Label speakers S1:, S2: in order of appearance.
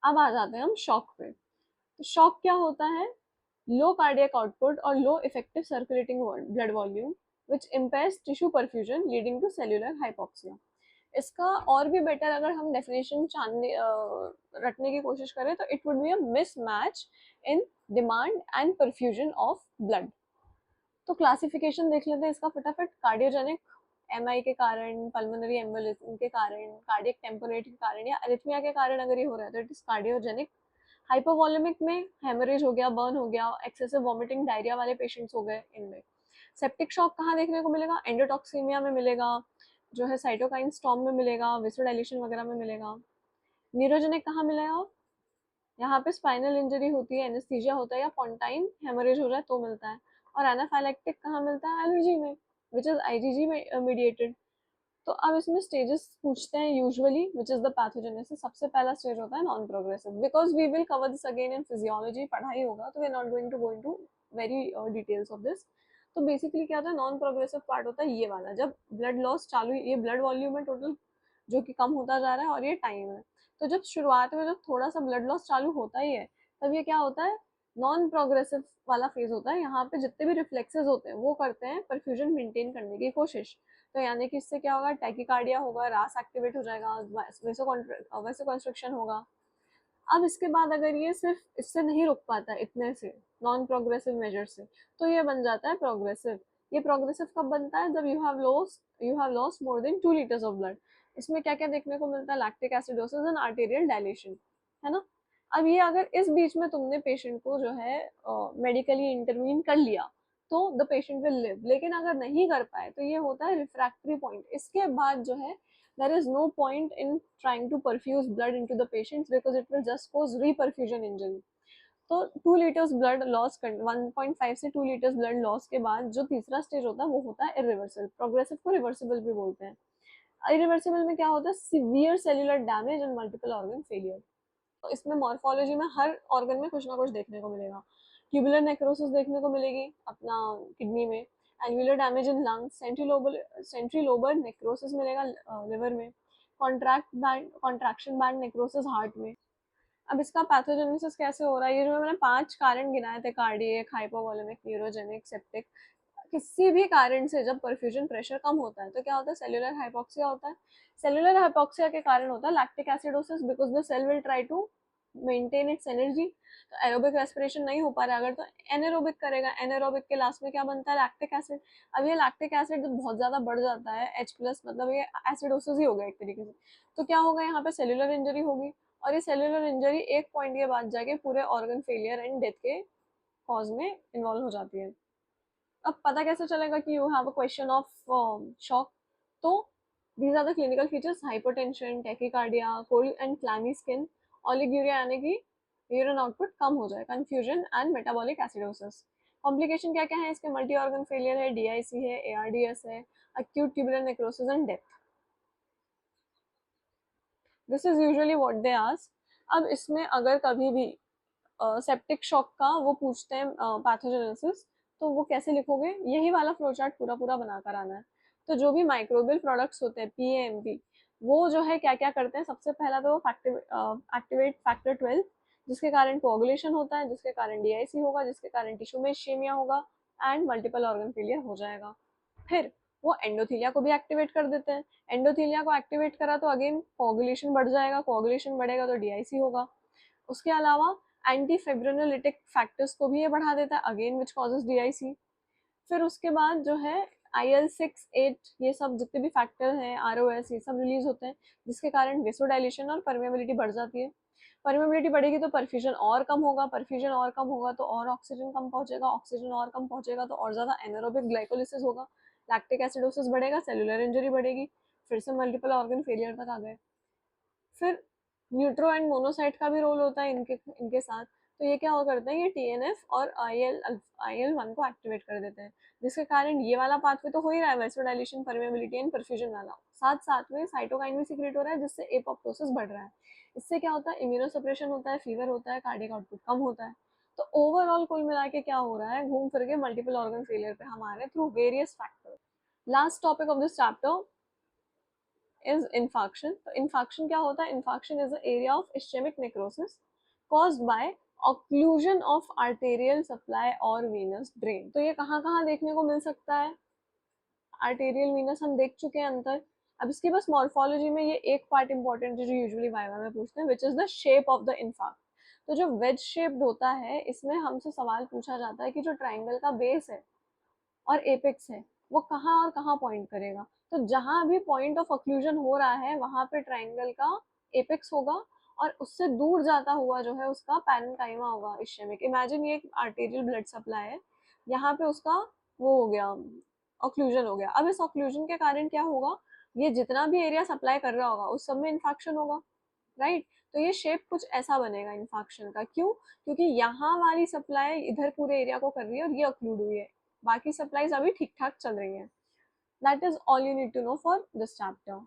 S1: अब आ जाते हैं हम शॉक पे। तो शॉक क्या होता है? लो कार्डियक आउटपुट और low effective circulating blood volume which impairs tissue perfusion leading to cellular hypoxia. इसका और भी बेटर अगर हम डेफिनेशन जानने रटने की कोशिश करें तो it would be a mismatch in demand and perfusion of blood. तो क्लासिफिकेशन देख लेते हैं इसका फटाफट। कार्डियोजेनिक एमआई के कारण, पल्मोनरी एम्बोलिज्म के कारण, कार्डियक टेम्पोरेट के कारण या अरिथमिया के कारण अगर ये हो रहा है तो इट इज कार्डियोजेनिक। हाइपोवॉलेमिक में हेमरेज हो गया, बर्न हो गया, एक्सेसिव वॉमिटिंग, डायरिया वाले पेशेंट्स हो गए इनमें। सेप्टिक शॉक कहाँ देखने को मिलेगा? एंडोटॉक्सीमिया में मिलेगा, जो है साइटोकाइन स्टॉर्म में मिलेगा, वेसोडाइलेशन वगैरह में मिलेगा। न्यूरोजेनिक कहाँ मिलेगा? यहाँ पे स्पाइनल इंजरी होती है, एनेस्थीसिया होता है या पॉन्टाइन हेमरेज हो जाए तो मिलता है। और एनाफाइलेक्टिक कहाँ मिलता है? एलर्जी में, विच इज आईजीजी मीडिएटेड। तो अब इसमें स्टेजेस पूछते हैं usually which is the pathogenesis. सबसे पहला स्टेज होता है non progressive, because we will cover this again in physiology, पढ़ाई होगा तो we are not going to go into very details of this. तो बेसिकली क्या होता है, नॉन प्रोग्रेसिव पार्ट होता है ये वाला, जब ब्लड लॉस चालू, ये ब्लड वॉल्यूम है टोटल जो कि कम होता जा रहा है और ये टाइम है। तो जब शुरुआत में जब थोड़ा सा ब्लड लॉस चालू होता ही है, तब ये क्या होता है, नॉन प्रोग्रेसिव वाला फेज होता है। यहाँ पे जितने भी रिफ्लेक्सेस होते हैं वो करते हैं परफ्यूजन मेंटेन करने की कोशिश। तो यानी कि इससे क्या होगा, टैकिकार्डिया होगा, रास एक्टिवेट हो जाएगा, वैसो कंस्ट्रक्शन होगा। अब इसके बाद अगर ये सिर्फ इससे नहीं रुक पाता इतने से, नॉन प्रोग्रेसिव मेजर से, तो ये बन जाता है प्रोग्रेसिव। ये प्रोग्रेसिव कब बनता है? जब you have lost more than 2 liters of blood. इसमें क्या क्या देखने को मिलता है? Lactic acidosis and arterial dilation, है ना। अब ये अगर इस बीच में तुमने पेशेंट को जो है मेडिकली इंटरवीन कर लिया तो द पेशेंट विल लिव, लेकिन अगर नहीं कर पाए तो ये होता है रिफ्रैक्टरी पॉइंट। इसके बाद जो है there is no point in trying to perfuse blood into the patients because it will just cause reperfusion injury. तो 2 liters ब्लड लॉस, 1.5 से 2 liters ब्लड लॉस के बाद जो तीसरा स्टेज होता है वो होता है इरिवर्सिबल। प्रोग्रेसिव को रिवर्सिबल भी बोलते हैं। इरिवर्सिबल में क्या होता है? Severe cellular damage and multiple organ failure. तो इसमें मॉर्फोलॉजी में हर ऑर्गन में कुछ ना कुछ देखने को मिलेगा। ट्यूबुलर नेक्रोसिस देखने को मिलेगी अपना किडनी में, alveolar damage in lungs, centrilobular necrosis मिलेगा लिवर में, कॉन्ट्रैक्शन बैंड नेक्रोसिस हार्ट में। अब इसका पैथोजेनेसिस कैसे हो रहा है? ये जो मैंने 5 कारण गिनाए थे, कार्डियक, हाइपोवॉलेमिक, न्यूरोजेनिक, सेप्टिक, किसी भी कारण से जब परफ्यूजन प्रेशर कम होता है तो क्या होता है? सेल्यूलर हाइपोक्सिया होता है। सेल्यूलर हाइपोक्सिया के कारण होता है lactic acidosis, because the cell will try to maintain its energy. तो एरोबिक रेस्पिरेशन नहीं हो पा रहा है अगर, तो एनारोबिक करेगा। एनारोबिक के लास्ट में क्या बनता है? Lactic acid. अब ये लैक्टिक एसिड जब बहुत ज्यादा बढ़ जाता है, H+, मतलब ये एसिडोसिस ही हो गया एक तरीके से। तो क्या होगा? यहाँ पे सेल्यूलर इंजरी होगी, और ये सेल्यूलर इंजरी एक पॉइंट के बाद जाके पूरे ऑर्गन फेलियर एंड डेथ के कॉज में इन्वॉल्व हो जाती है। अब पता कैसे चलेगा कि you have a question of shock? तो these are the clinical features: hypotension, tachycardia, cold and clammy skin, oliguria यानी कि यूरिन आउटपुट कम हो जाए, confusion and metabolic acidosis. Complication क्या क्या है इसके? मल्टी ऑर्गन फेलियर है, डीआईसी है, एआरडीएस है, acute tubular necrosis and death. This is usually what they ask. अब इसमें अगर कभी भी सेप्टिक शॉक का वो पूछते हैं पैथोजेनेसिस, तो वो कैसे लिखोगे? यही वाला फ्लो चार्ट पूरा पूरा बनाकर आना है। तो जो भी माइक्रोबियल प्रोडक्ट्स होते हैं, पीएएमपी, वो जो है क्या क्या करते हैं? सबसे पहला तो वो एक्टिवेट फैक्टर 12, जिसके कारण कोagulation होता है, जिसके कारण डीआईसी होगा, जिसके कारण टिश्यू में इश्केमिया होगा एंड मल्टीपल ऑर्गन फेलियर हो जाएगा। फिर वो एंडोथीलिया को भी एक्टिवेट कर देते हैं। एंडोथीलिया को एक्टिवेट करा तो अगेन कोagulation बढ़ जाएगा, कोagulation बढ़ेगा तो डीआईसी होगा। उसके अलावा एंटी फेब्रिनोलिटिक फैक्टर्स को भी ये बढ़ा देता है, अगेन विच कॉजेज डीआईसी। फिर उसके बाद जो है IL-6, 8, ये सब जितने भी फैक्टर हैं, ROS, ये सब रिलीज होते हैं, जिसके कारण वेसोडाइलेशन और परमेबिलिटी बढ़ जाती है। परमेबिलिटी बढ़ेगी तो परफ्यूजन और कम होगा, परफ्यूजन और कम होगा तो और ऑक्सीजन कम पहुंचेगा, ऑक्सीजन और कम पहुंचेगा तो और ज्यादा एनारोबिक ग्लाइकोलिसिस होगा, लैक्टिक एसिडोसिस बढ़ेगा, सेलुलर इंजरी बढ़ेगी, फिर से मल्टीपल ऑर्गन फेलियर तक आ गए। फिर न्यूट्रो एंड मोनोसाइट का भी रोल होता है इनके इनके साथ। तो ये क्या हो करते हैं, ये TNF और IL-1 को एक्टिवेट कर देते हैं, जिसके कारण ये वाला पाथवे तो हो ही रहा है, वैसोडाइलेशन, परमेबिलिटी एंड परफ्यूजन वाला, साथ साथ में साइटोकाइन भी सीक्रेट हो रहा है, जिससे एपोप्टोसिस बढ़ रहा है। इससे क्या होता है? इम्यूनोसप्रेशन होता है, फीवर होता है, कार्डियक आउटपुट कम होता है। तो ओवरऑल कुल मिला के क्या हो रहा है, घूम फिर के मल्टीपल ऑर्गन फेलियर पे हमारे through various factor. Last topic of this chapter, is infarction. तो infarction क्या होता है? Infarction is the area of ischemic necrosis caused by occlusion of arterial supply or venous drain. तो ये कहाँ कहाँ देखने को मिल सकता है? आर्टेरियल वीनस हम देख चुके हैं अंतर. अब इसके बस मॉर्फोलॉजी में ये एक पार्ट इंपॉर्टेंट है जो यूजुअली वाइवा में पूछते हैं, विच is the shape of the infarct. तो जो वेज शेप्ड होता है इसमें हमसे सवाल पूछा जाता है कि जो ट्राइंगल का बेस है और एपेक्स है वो कहाँ और कहाँ पॉइंट करेगा. तो जहां भी पॉइंट ऑफ ऑक्लूजन हो रहा है वहां पे ट्राइंगल का एपेक्स होगा और उससे दूर जाता हुआ जो है उसका पैरेन्काइमा होगा इश्चेमिक. इमेजिन ये एक आर्टेरियल ब्लड सप्लाई है, यहाँ पे उसका वो हो गया, ऑक्लूजन हो गया. अब इस ऑक्लूजन के कारण क्या होगा? ये जितना भी एरिया सप्लाई कर रहा होगा उस सब में इन्फेक्शन होगा, राइट. तो ये शेप कुछ ऐसा बनेगा इन्फेक्शन का. क्यों? क्योंकि यहाँ वाली सप्लाई इधर पूरे एरिया को कर रही है और ये ऑक्लूड हुई है, बाकी सप्लाईज अभी ठीक ठाक चल रही हैं. That is all you need to know for this chapter.